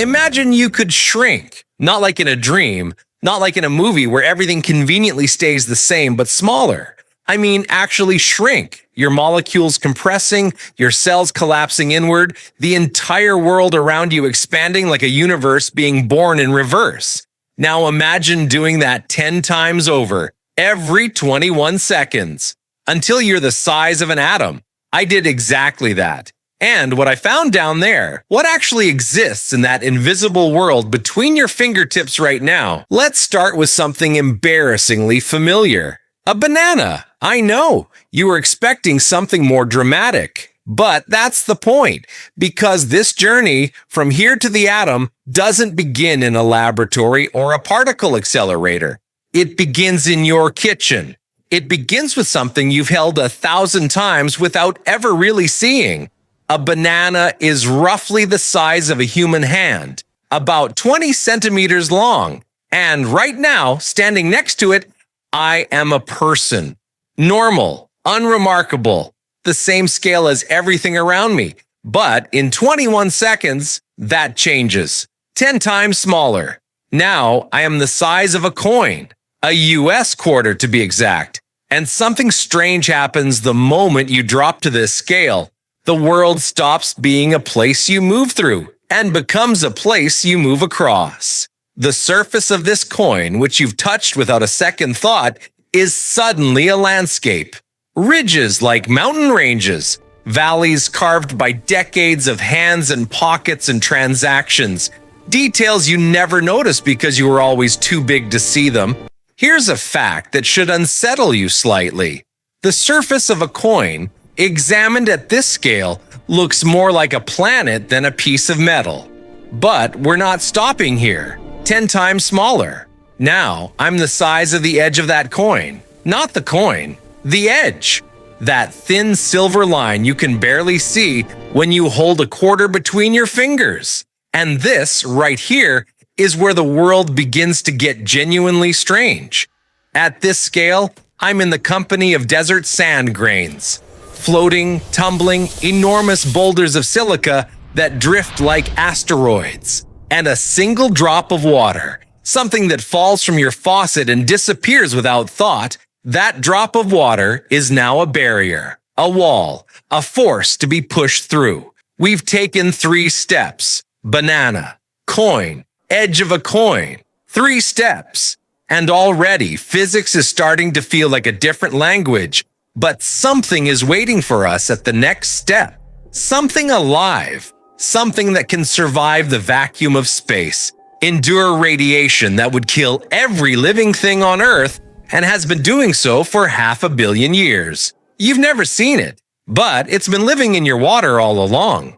Imagine you could shrink, not like in a dream, not like in a movie where everything conveniently stays the same but smaller. I mean, actually shrink. Your molecules compressing, your cells collapsing inward, the entire world around you expanding like a universe being born in reverse. Now imagine doing that 10 times over, every 21 seconds, until you're the size of an atom. I did exactly that. And what I found down there, what actually exists in that invisible world between your fingertips right now, let's start with something embarrassingly familiar. A banana. I know, you were expecting something more dramatic. But that's the point, because this journey from here to the atom doesn't begin in a laboratory or a particle accelerator. It begins in your kitchen. It begins with something you've held 1,000 times without ever really seeing. A banana is roughly the size of a human hand, about 20 centimeters long. And right now, standing next to it, I am a person. Normal, unremarkable, the same scale as everything around me. But in 21 seconds, that changes. 10 times smaller. Now I am the size of a coin, a US quarter to be exact. And something strange happens the moment you drop to this scale. The world stops being a place you move through and becomes a place you move across. The surface of this coin, which you've touched without a second thought, is suddenly a landscape. Ridges like mountain ranges, valleys carved by decades of hands and pockets and transactions, details you never noticed because you were always too big to see them. Here's a fact that should unsettle you slightly. The surface of a coin, examined at this scale, looks more like a planet than a piece of metal. But we're not stopping here. 10 times smaller. Now, I'm the size of the edge of that coin. Not the coin, the edge. That thin silver line you can barely see when you hold a quarter between your fingers. And this, right here, is where the world begins to get genuinely strange. At this scale, I'm in the company of desert sand grains. Floating, tumbling, enormous boulders of silica that drift like asteroids. And a single drop of water, something that falls from your faucet and disappears without thought, that drop of water is now a barrier, a wall, a force to be pushed through. We've taken 3 steps: banana, coin, edge of a coin. 3 steps. And already physics is starting to feel like a different language. But something is waiting for us at the next step. Something alive. Something that can survive the vacuum of space, endure radiation that would kill every living thing on Earth, and has been doing so for 500 million years. You've never seen it, but it's been living in your water all along.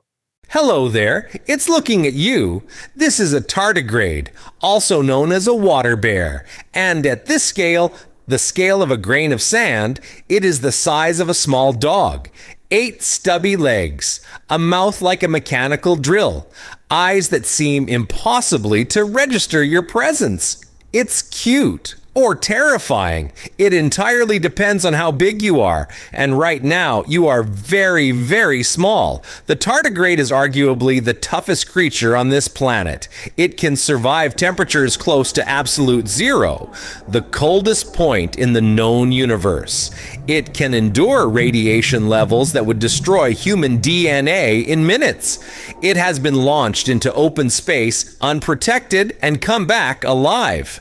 Hello there, it's looking at you. This is a tardigrade, also known as a water bear, and at this scale, the scale of a grain of sand, it is the size of a small dog. 8 stubby legs, a mouth like a mechanical drill, eyes that seem impossibly to register your presence. It's cute. Or terrifying. It entirely depends on how big you are. And right now, you are very, very small. The tardigrade is arguably the toughest creature on this planet. It can survive temperatures close to absolute zero, the coldest point in the known universe. It can endure radiation levels that would destroy human DNA in minutes. It has been launched into open space, unprotected, and come back alive.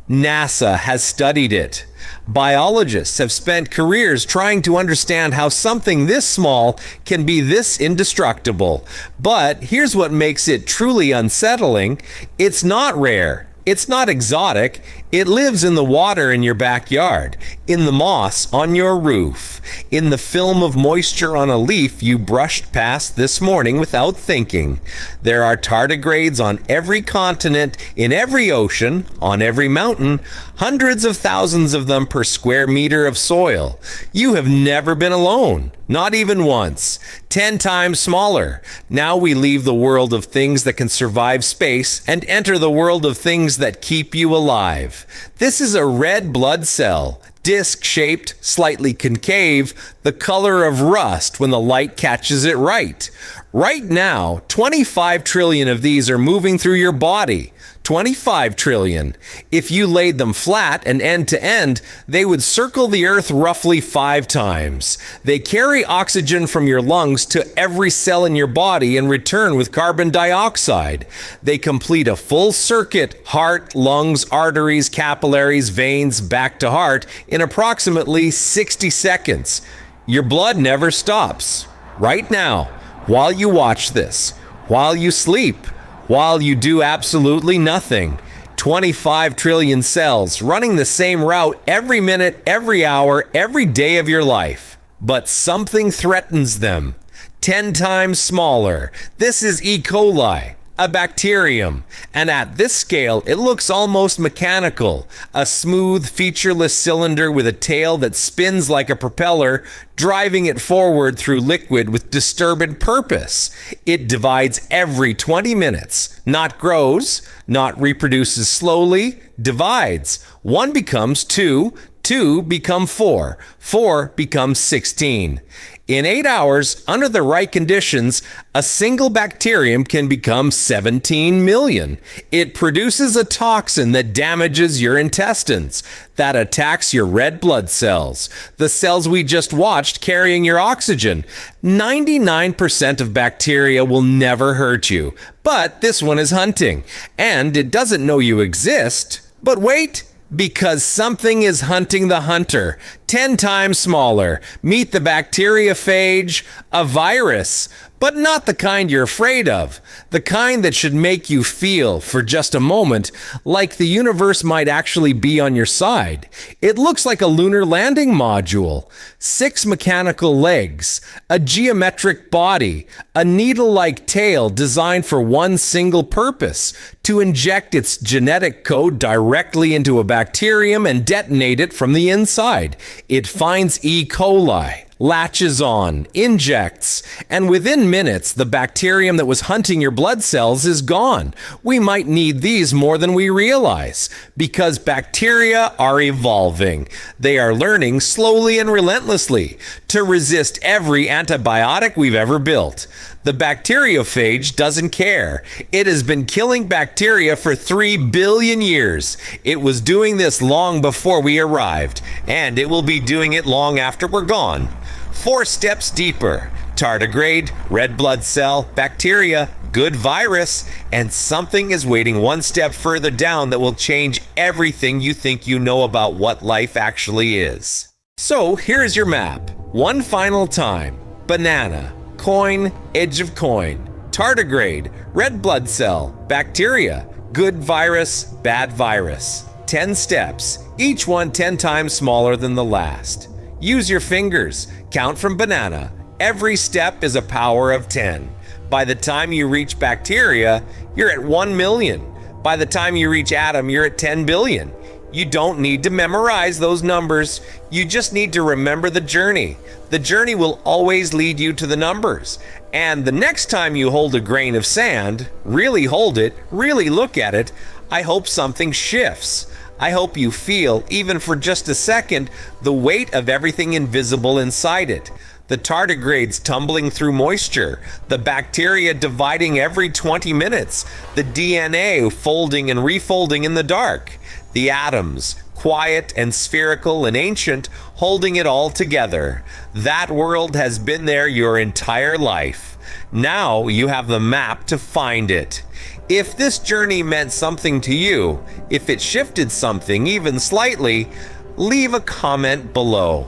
NASA has studied it. Biologists have spent careers trying to understand how something this small can be this indestructible. But here's what makes it truly unsettling. It's not rare. It's not exotic. It lives in the water in your backyard, in the moss on your roof, in the film of moisture on a leaf you brushed past this morning without thinking. There are tardigrades on every continent, in every ocean, on every mountain, hundreds of thousands of them per square meter of soil. You have never been alone, not even once. 10 times smaller. Now we leave the world of things that can survive space and enter the world of things that keep you alive. This is a red blood cell, Disc-shaped, slightly concave, the color of rust when the light catches it right. Right now, 25 trillion of these are moving through your body. 25 trillion. If you laid them flat and end to end, they would circle the earth roughly 5 times. They carry oxygen from your lungs to every cell in your body and return with carbon dioxide. They complete a full circuit, heart, lungs, arteries, capillaries, veins, back to heart, in approximately 60 seconds. Your blood never stops. Right now, while you watch this, while you sleep, while you do absolutely nothing. 25 trillion cells running the same route every minute, every hour, every day of your life. But something threatens them. 10 times smaller. This is E. coli, a bacterium. And at this scale, it looks almost mechanical. A smooth, featureless cylinder with a tail that spins like a propeller, driving it forward through liquid with disturbed purpose. It divides every 20 minutes, not grows, not reproduces slowly, divides. 1 becomes 2, 2 become 4, 4 becomes 16. In 8 hours, under the right conditions, a single bacterium can become 17 million. It produces a toxin that damages your intestines, that attacks your red blood cells, the cells we just watched carrying your oxygen. 99% of bacteria will never hurt you, but this one is hunting, and it doesn't know you exist. But wait! Because something is hunting the hunter. 10 times smaller. Meet the Bacteriophage, a virus. But not the kind you're afraid of. The kind that should make you feel, for just a moment, like the universe might actually be on your side. It looks like a lunar landing module. 6 mechanical legs, a geometric body, a needle-like tail designed for one single purpose, to inject its genetic code directly into a bacterium and detonate it from the inside. It finds E. coli, latches on, injects, and within minutes, the bacterium that was hunting your blood cells is gone. We might need these more than we realize, because bacteria are evolving. They are learning slowly and relentlessly to resist every antibiotic we've ever built. The bacteriophage doesn't care. It has been killing bacteria for 3 billion years. It was doing this long before we arrived, and it will be doing it long after we're gone. 4 steps deeper. Tardigrade, red blood cell, bacteria, good virus, and something is waiting 1 step further down that will change everything you think you know about what life actually is. So here's your map. One final time. Banana, coin, edge of coin. Tardigrade, red blood cell, bacteria, good virus, bad virus. 10 steps, each one 10 times smaller than the last. Use your fingers. Count from banana. Every step is a power of 10. By the time you reach bacteria, you're at 1 million. By the time you reach atom, you're at 10 billion. You don't need to memorize those numbers. You just need to remember the journey. The journey will always lead you to the numbers. And the next time you hold a grain of sand, really hold it, really look at it, I hope something shifts. I hope you feel, even for just a second, the weight of everything invisible inside it. The tardigrades tumbling through moisture, the bacteria dividing every 20 minutes, the DNA folding and refolding in the dark, the atoms, quiet and spherical and ancient, holding it all together. That world has been there your entire life. Now you have the map to find it. If this journey meant something to you, if it shifted something even slightly, leave a comment below.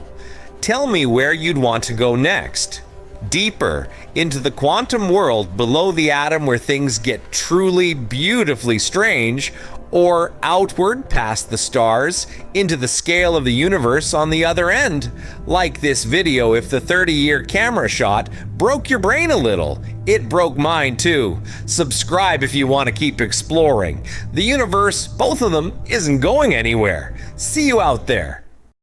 Tell me where you'd want to go next. Deeper into the quantum world below the atom where things get truly beautifully strange, or outward past the stars into the scale of the universe on the other end. Like this video if the 30-year camera shot broke your brain a little. It broke mine too. Subscribe if you want to keep exploring. The universe, both of them, isn't going anywhere. See you out there.